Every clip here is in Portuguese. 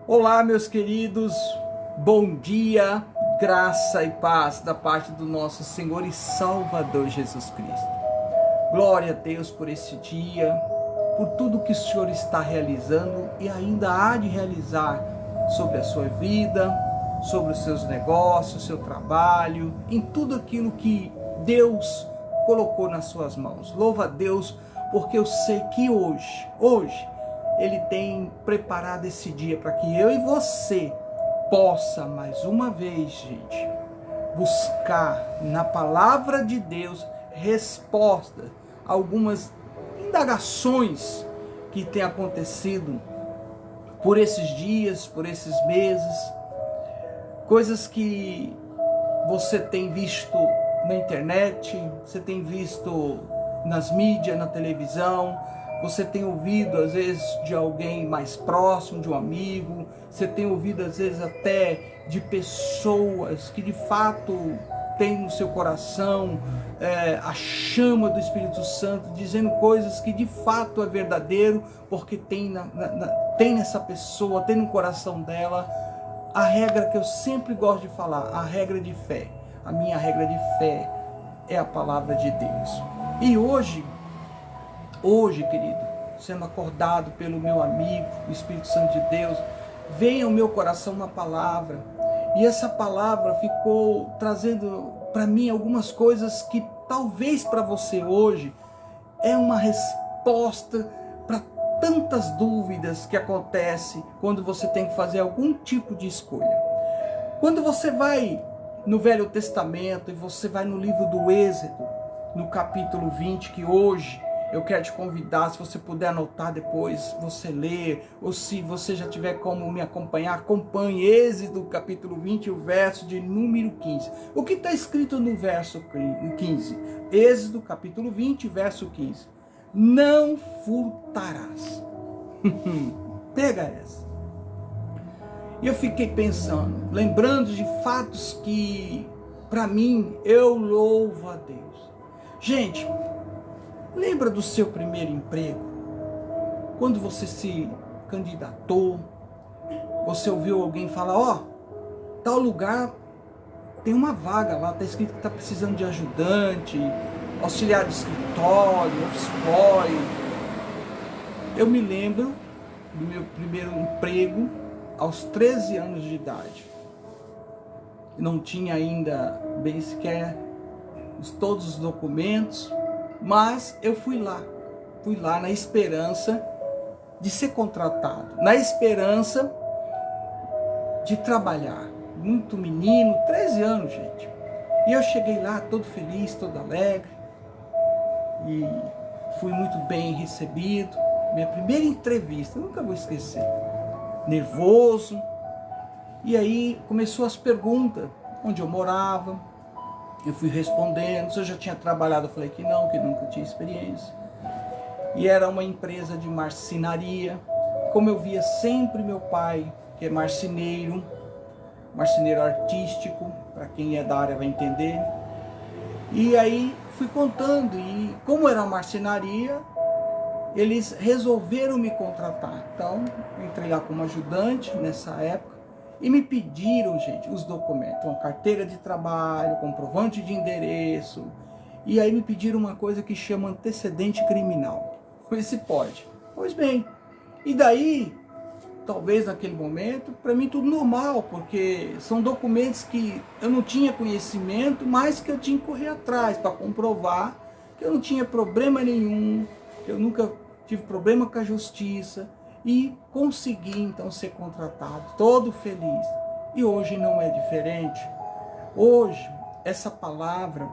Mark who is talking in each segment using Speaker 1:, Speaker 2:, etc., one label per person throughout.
Speaker 1: Olá, meus queridos, bom dia, graça e paz da parte do nosso Senhor e Salvador Jesus Cristo. Glória a Deus por esse dia, por tudo que o Senhor está realizando e ainda há de realizar sobre a sua vida, sobre os seus negócios, seu trabalho, em tudo aquilo que Deus colocou nas suas mãos. Louva a Deus, porque eu sei que hoje, Ele tem preparado esse dia para que eu e você possa, mais uma vez, gente, buscar na palavra de Deus resposta a algumas indagações que têm acontecido por esses dias, por esses meses, coisas que você tem visto na internet, você tem visto nas mídias, na televisão, você tem ouvido às vezes de alguém mais próximo, de um amigo, você tem ouvido às vezes até de pessoas que de fato têm no seu coração a chama do Espírito Santo, dizendo coisas que de fato é verdadeiro, porque tem nessa pessoa, tem no coração dela a regra que eu sempre gosto de falar, a regra de fé. A minha regra de fé é a palavra de Deus. E hoje, querido, sendo acordado pelo meu amigo, o Espírito Santo de Deus, veio ao meu coração uma palavra. E essa palavra ficou trazendo para mim algumas coisas que talvez para você hoje é uma resposta para tantas dúvidas que acontecem quando você tem que fazer algum tipo de escolha. Quando você vai no Velho Testamento e você vai no livro do Êxodo, no capítulo 20, que hoje eu quero te convidar, se você puder anotar depois, você lê, ou se você já tiver como me acompanhar, acompanhe Êxodo capítulo 20, o verso de número 15. O que está escrito no verso 15? Êxodo capítulo 20, verso 15. Não furtarás. Pega essa. E eu fiquei pensando, lembrando de fatos que, para mim, eu louvo a Deus. Gente, lembra do seu primeiro emprego? Quando você se candidatou, você ouviu alguém falar, ó, tal lugar tem uma vaga lá, está escrito que está precisando de ajudante, auxiliar de escritório, office boy. Eu me lembro do meu primeiro emprego aos 13 anos de idade. Não tinha ainda bem sequer todos os documentos, mas eu fui lá na esperança de ser contratado, na esperança de trabalhar. Muito menino, 13 anos, gente. E eu cheguei lá todo feliz, todo alegre, e fui muito bem recebido. Minha primeira entrevista, eu nunca vou esquecer. Nervoso. E aí começou as perguntas, onde eu morava. Eu fui respondendo, se eu já tinha trabalhado, eu falei que nunca tinha experiência. E era uma empresa de marcenaria. Como eu via sempre meu pai, que é marceneiro artístico, para quem é da área vai entender. E aí fui contando, e como era uma marcenaria, eles resolveram me contratar. Então, eu entrei lá como ajudante nessa época e me pediram, gente, os documentos, uma carteira de trabalho, comprovante de endereço, e aí me pediram uma coisa que chama antecedente criminal. Se pode. Pois bem, e daí, talvez naquele momento, para mim tudo normal, porque são documentos que eu não tinha conhecimento, mas que eu tinha que correr atrás para comprovar que eu não tinha problema nenhum, que eu nunca tive problema com a justiça, e consegui então ser contratado, todo feliz. E hoje não é diferente. Hoje, essa palavra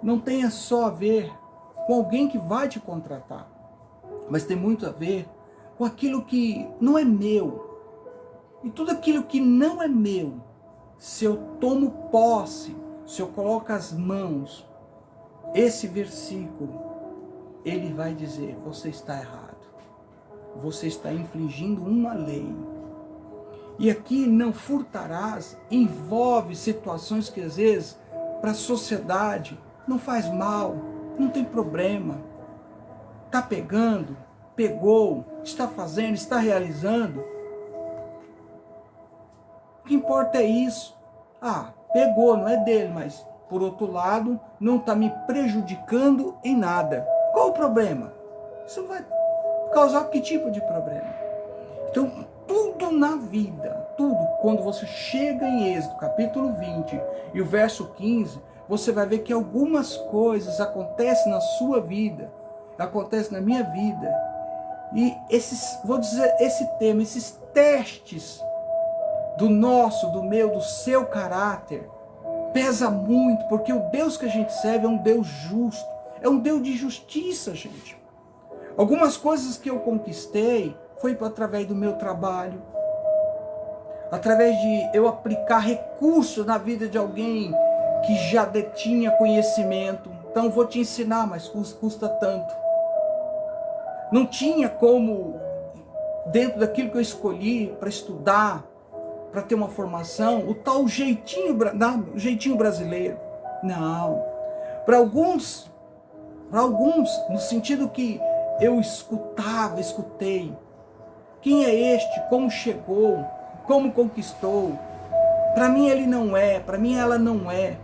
Speaker 1: não tem só a ver com alguém que vai te contratar, mas tem muito a ver com aquilo que não é meu. E tudo aquilo que não é meu, se eu tomo posse, se eu coloco as mãos, esse versículo, ele vai dizer, você está errado. Você está infringindo uma lei. E aqui não furtarás envolve situações que às vezes para a sociedade não faz mal, não tem problema. Está pegando, pegou, está fazendo, está realizando. que importa é isso. Pegou, não é dele, mas por outro lado, não está me prejudicando em nada. Qual o problema? Isso vai causar que tipo de problema? Então, tudo na vida, tudo, quando você chega em Êxodo, capítulo 20 e o verso 15, você vai ver que algumas coisas acontecem na sua vida, acontecem na minha vida, e esse tema, esses testes do nosso, do meu, do seu caráter, pesa muito, porque o Deus que a gente serve é um Deus justo, é um Deus de justiça, gente. Algumas coisas que eu conquistei foi através do meu trabalho, através de eu aplicar recursos na vida de alguém que já detinha conhecimento. Então vou te ensinar, mas custa tanto. Não tinha como, dentro daquilo que eu escolhi para estudar, para ter uma formação, o tal jeitinho brasileiro. Não. Para alguns, no sentido que eu escutei. Quem é este? Como chegou? Como conquistou? Para mim ele não é, para mim ela não é.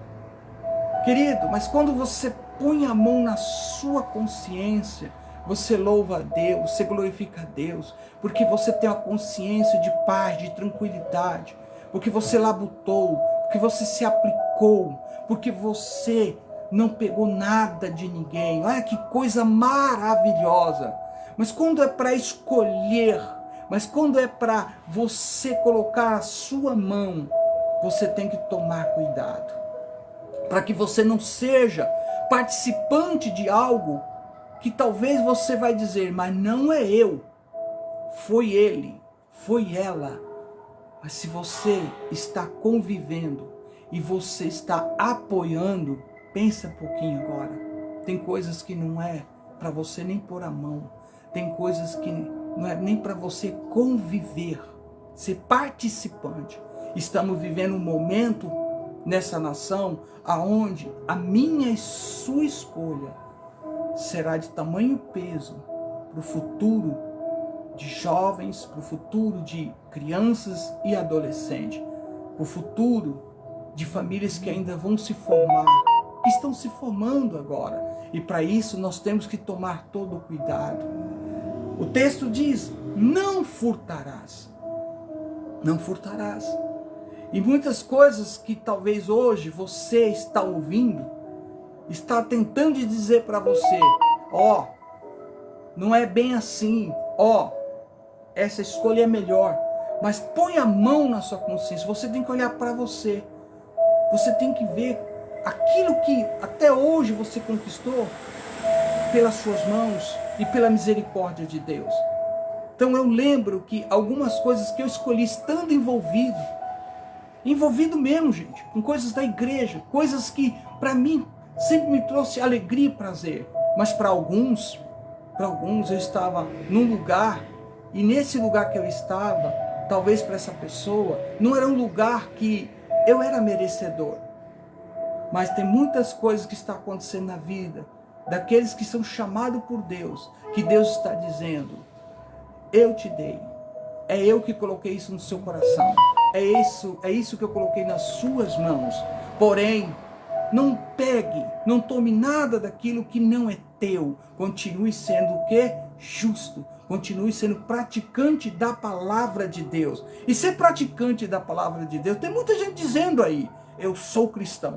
Speaker 1: Querido, mas quando você põe a mão na sua consciência, você louva a Deus, você glorifica a Deus, porque você tem uma consciência de paz, de tranquilidade, porque você labutou, porque você se aplicou, porque você não pegou nada de ninguém. Olha que coisa maravilhosa. Mas quando é para escolher, mas quando é para você colocar a sua mão, você tem que tomar cuidado, para que você não seja participante de algo que talvez você vai dizer, mas não é eu, foi ele, foi ela. Mas se você está convivendo e você está apoiando, pensa um pouquinho agora. Tem coisas que não é para você nem pôr a mão. Tem coisas que não é nem para você conviver, ser participante. Estamos vivendo um momento nessa nação aonde a minha e sua escolha será de tamanho peso para o futuro de jovens, para o futuro de crianças e adolescentes, para o futuro de famílias que ainda vão se formar, que estão se formando agora. E para isso nós temos que tomar todo o cuidado. O texto diz, não furtarás. Não furtarás. E muitas coisas que talvez hoje você está ouvindo, está tentando dizer para você, não é bem assim, essa escolha é melhor. Mas põe a mão na sua consciência, você tem que olhar para você. Você tem que ver aquilo que até hoje você conquistou pelas suas mãos e pela misericórdia de Deus. Então eu lembro que algumas coisas que eu escolhi estando envolvido mesmo, gente, com coisas da igreja, coisas que para mim sempre me trouxe alegria e prazer. Mas para alguns eu estava num lugar, e nesse lugar que eu estava, talvez para essa pessoa, não era um lugar que eu era merecedor. Mas tem muitas coisas que estão acontecendo na vida daqueles que são chamados por Deus, que Deus está dizendo, eu te dei, é eu que coloquei isso no seu coração, é isso que eu coloquei nas suas mãos. Porém, não pegue, não tome nada daquilo que não é teu. Continue sendo o quê? Justo. Continue sendo praticante da palavra de Deus. E ser praticante da palavra de Deus, tem muita gente dizendo aí, eu sou cristão,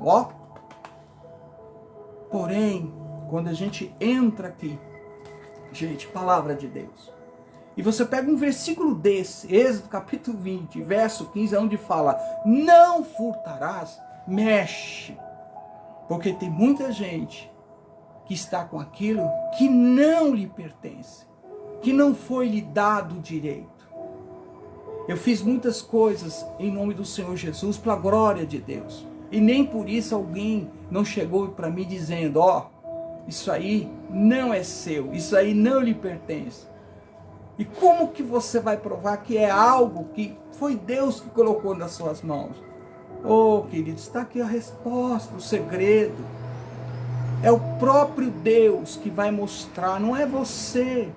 Speaker 1: Porém, quando a gente entra aqui, gente, palavra de Deus, e você pega um versículo desse, Êxodo capítulo 20, verso 15, onde fala, não furtarás, mexe. Porque tem muita gente que está com aquilo que não lhe pertence, que não foi lhe dado direito. Eu fiz muitas coisas em nome do Senhor Jesus, para a glória de Deus. E nem por isso alguém não chegou para mim dizendo, isso aí não é seu, isso aí não lhe pertence. E como que você vai provar que é algo que foi Deus que colocou nas suas mãos? Querido, está aqui a resposta, o segredo. É o próprio Deus que vai mostrar, não é você.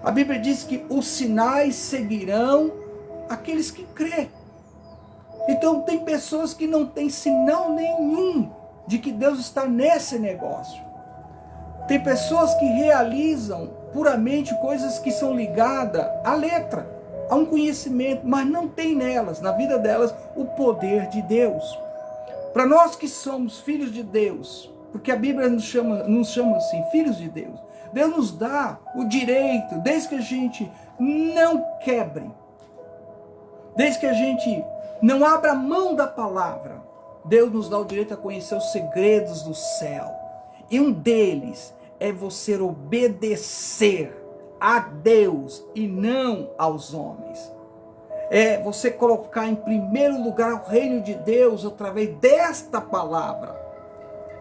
Speaker 1: A Bíblia diz que os sinais seguirão aqueles que crê. Então tem pessoas que não têm sinal nenhum de que Deus está nesse negócio. Tem pessoas que realizam puramente coisas que são ligadas à letra, a um conhecimento, mas não tem nelas, na vida delas, o poder de Deus. Para nós que somos filhos de Deus, porque a Bíblia nos chama assim, filhos de Deus, Deus nos dá o direito, desde que a gente não quebre, desde que a gente não abra mão da palavra, Deus nos dá o direito a conhecer os segredos do céu. E um deles é você obedecer a Deus e não aos homens. É você colocar em primeiro lugar o reino de Deus através desta palavra.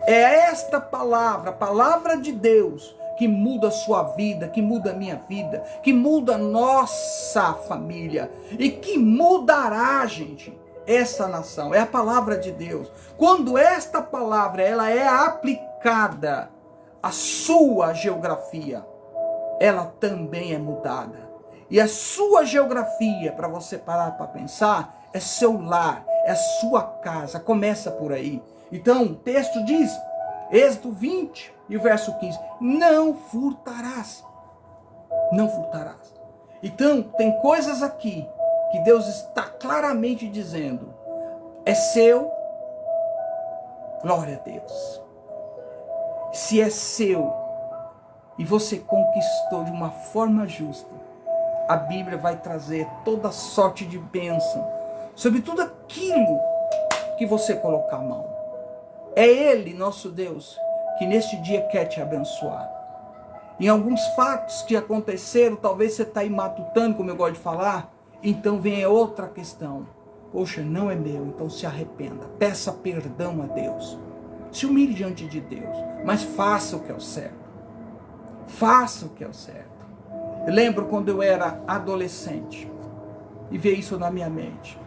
Speaker 1: É esta palavra, a palavra de Deus, que muda a sua vida, que muda a minha vida, que muda a nossa família e que mudará, gente, essa nação. É a palavra de Deus. Quando esta palavra ela é aplicada à sua geografia, ela também é mudada. E a sua geografia, para você parar para pensar, é seu lar, é a sua casa. Começa por aí. Então, o texto diz, Êxodo 20 e o verso 15, não furtarás. Não furtarás. Então, tem coisas aqui que Deus está claramente dizendo, é seu, glória a Deus. Se é seu e você conquistou de uma forma justa, a Bíblia vai trazer toda sorte de bênção sobre tudo aquilo que você colocar a mão. É Ele, nosso Deus, que neste dia quer te abençoar. Em alguns fatos que aconteceram, talvez você está aí matutando, como eu gosto de falar, então vem outra questão. Poxa, não é meu, então se arrependa. Peça perdão a Deus. Se humilhe diante de Deus, mas faça o que é o certo. Faça o que é o certo. Eu lembro quando eu era adolescente e veio isso na minha mente.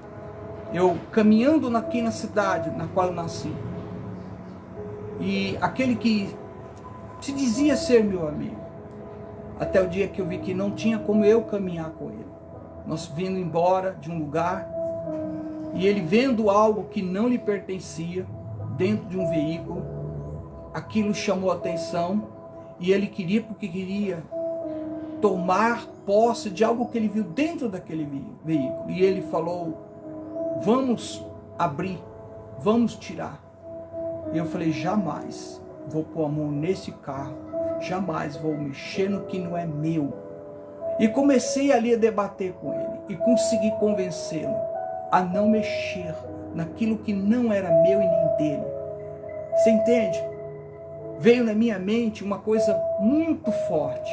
Speaker 1: Eu caminhando aqui na cidade na qual eu nasci. E aquele que se dizia ser meu amigo, até o dia que eu vi que não tinha como eu caminhar com ele. Nós vindo embora de um lugar e ele vendo algo que não lhe pertencia dentro de um veículo, aquilo chamou a atenção e ele queria, porque queria tomar posse de algo que ele viu dentro daquele veículo. E ele falou, vamos abrir, vamos tirar. E eu falei, jamais vou pôr a mão nesse carro, jamais vou mexer no que não é meu. E comecei ali a debater com ele e consegui convencê-lo a não mexer naquilo que não era meu e nem dele. Você entende? Veio na minha mente uma coisa muito forte.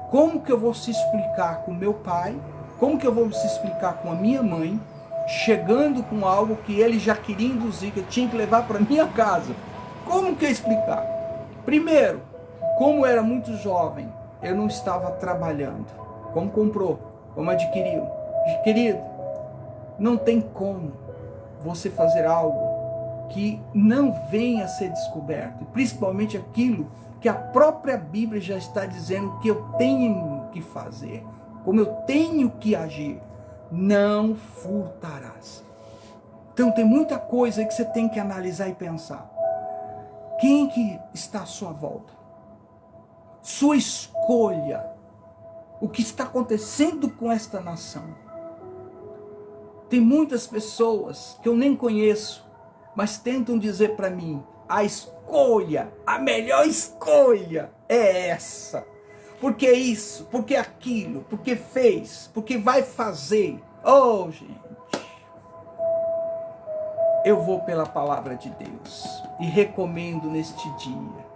Speaker 1: Como que eu vou se explicar com meu pai? Como que eu vou se explicar com a minha mãe? Chegando com algo que ele já queria induzir, que eu tinha que levar para minha casa. Como que eu explicar? Primeiro, como eu era muito jovem, eu não estava trabalhando. Como comprou, como adquiriu. Querido, não tem como você fazer algo que não venha a ser descoberto. Principalmente aquilo que a própria Bíblia já está dizendo que eu tenho que fazer. Como eu tenho que agir. Não furtarás. Então tem muita coisa que você tem que analisar e pensar. Quem que está à sua volta? Sua escolha. O que está acontecendo com esta nação? Tem muitas pessoas que eu nem conheço, mas tentam dizer para mim, a escolha, a melhor escolha é essa. Porque isso, porque aquilo, porque fez, porque vai fazer. Oh, gente. Eu vou pela palavra de Deus e recomendo neste dia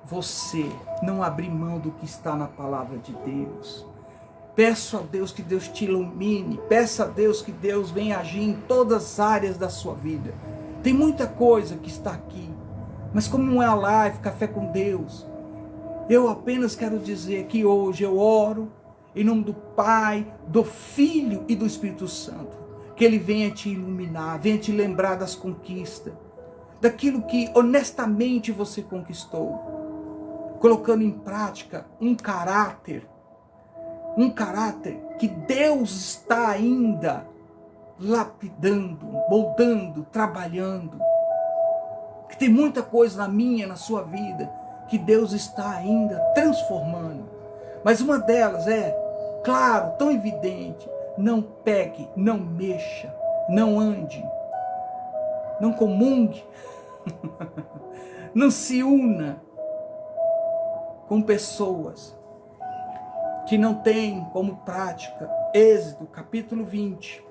Speaker 1: você não abrir mão do que está na palavra de Deus. Peço a Deus que Deus te ilumine, peça a Deus que Deus venha agir em todas as áreas da sua vida. Tem muita coisa que está aqui, mas como não é a live, café com Deus, eu apenas quero dizer que hoje eu oro em nome do Pai, do Filho e do Espírito Santo. Que Ele venha te iluminar, venha te lembrar das conquistas, daquilo que honestamente você conquistou, colocando em prática um caráter que Deus está ainda lapidando, moldando, trabalhando. Que tem muita coisa na minha, na sua vida, que Deus está ainda transformando. Mas uma delas é, claro, tão evidente, não pegue, não mexa, não ande, não comungue, não se una com pessoas que não têm como prática Êxodo, capítulo 20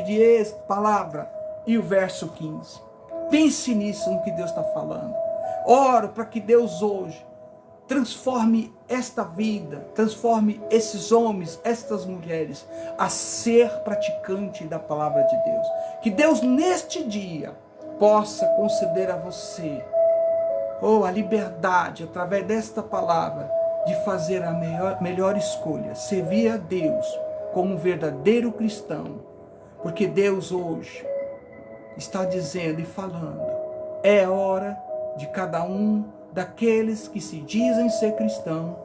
Speaker 1: de Êxodo, palavra, e o verso 15. Pense nisso, no que Deus está falando. Oro para que Deus hoje transforme esta vida, transforme esses homens, estas mulheres, a ser praticante da palavra de Deus. Que Deus neste dia possa conceder a você, a liberdade, através desta palavra, de fazer a melhor escolha, servir a Deus como um verdadeiro cristão. Porque Deus hoje está dizendo e falando, é hora de cada um daqueles que se dizem ser cristão,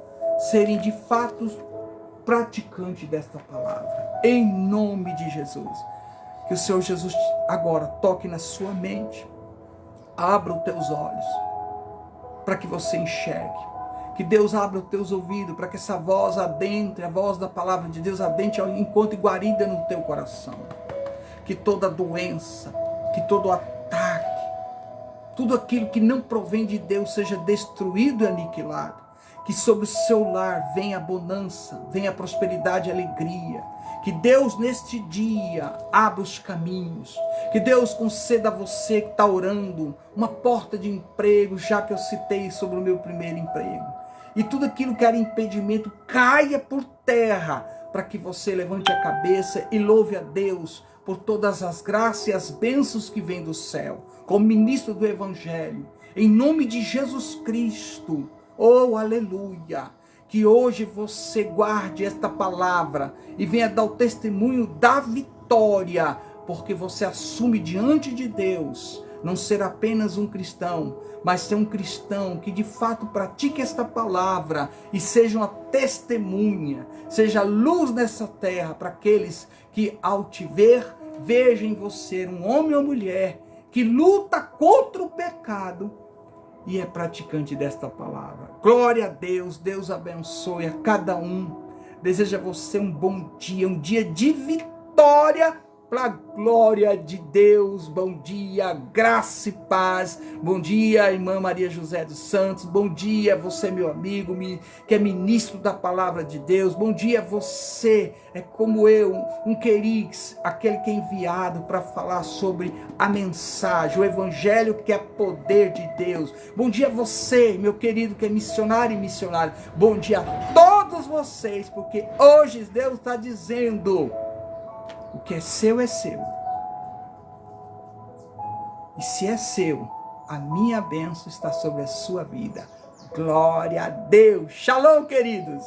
Speaker 1: serem de fato praticantes desta palavra. Em nome de Jesus. Que o Senhor Jesus agora toque na sua mente, abra os teus olhos, para que você enxergue. Que Deus abra os teus ouvidos, para que essa voz adentre, a voz da palavra de Deus adentre, encontre guarida no teu coração. Que toda doença, que todo ataque, tudo aquilo que não provém de Deus seja destruído e aniquilado. Que sobre o seu lar venha a bonança, venha a prosperidade e alegria. Que Deus neste dia abra os caminhos. Que Deus conceda a você que está orando uma porta de emprego, já que eu citei sobre o meu primeiro emprego. E tudo aquilo que era impedimento caia por terra, para que você levante a cabeça e louve a Deus por todas as graças e as bênçãos que vêm do céu, como ministro do Evangelho, em nome de Jesus Cristo. Oh, aleluia! Que hoje você guarde esta palavra e venha dar o testemunho da vitória, porque você assume diante de Deus não ser apenas um cristão, mas ser um cristão que de fato pratique esta palavra e seja uma testemunha, seja luz nessa terra para aqueles que ao te ver, vejam em você um homem ou mulher que luta contra o pecado e é praticante desta palavra. Glória a Deus, Deus abençoe a cada um. Deseja a você um bom dia, um dia de vitória para a glória de Deus. Bom dia, graça e paz. Bom dia, irmã Maria José dos Santos. Bom dia, você, meu amigo, que é ministro da palavra de Deus. Bom dia, você, é como eu, um querix, aquele que é enviado para falar sobre a mensagem, o evangelho que é poder de Deus. Bom dia, você, meu querido, que é missionário e missionário. Bom dia a todos vocês, porque hoje Deus está dizendo: o que é seu é seu. E se é seu, a minha bênção está sobre a sua vida. Glória a Deus. Shalom, queridos.